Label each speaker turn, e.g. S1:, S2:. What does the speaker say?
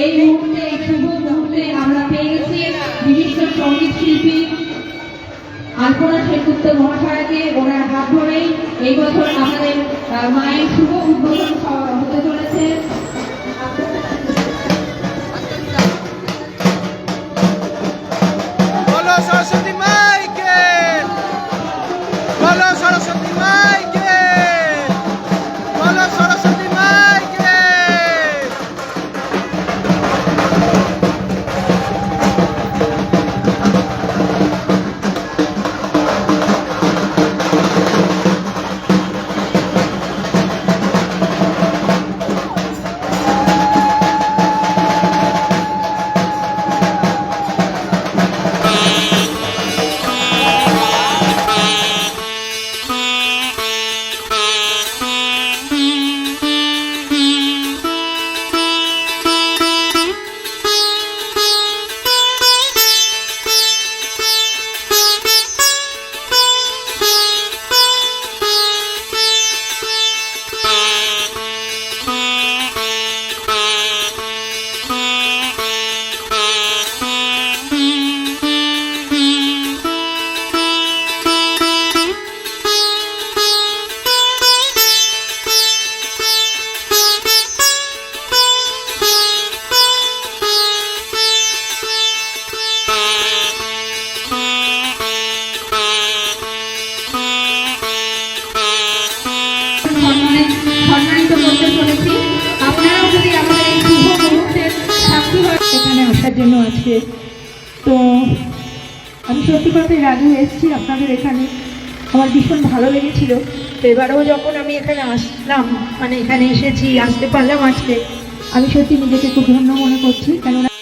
S1: এই মুহূর্তে এই শুভ মুহূর্তে আমরা পেয়ে গেছি বিশিষ্ট সঙ্গীত শিল্পী আলপনা সেনগুপ্ত মহাশয়কে। ওনার হাত ধরেই এই বছর আমাদের মায়ের শুভ উদ্বোধন হতে চলেছে।
S2: বলো সরস্বতী মাইকে, বলো সরস্বতী মাইকে, বলো সরস্বতী মাইকে।
S1: সম্মানিত করতে চলেছি। আপনারাও যদি আমাদের এই শুভ মুহূর্তের সাক্ষী হয়
S3: এখানে আসার জন্য আজকে তো আমি সত্যি কথাই রাজি এসেছি আপনাদের এখানে। আমার ভীষণ ভালো লেগেছিল। তো এবারেও যখন আমি এখানে আসলাম, মানে এখানে এসেছি, আসতে পারলাম আজকে, আমি সত্যি নিজেকে খুব ধন্য মনে করছি। কেননা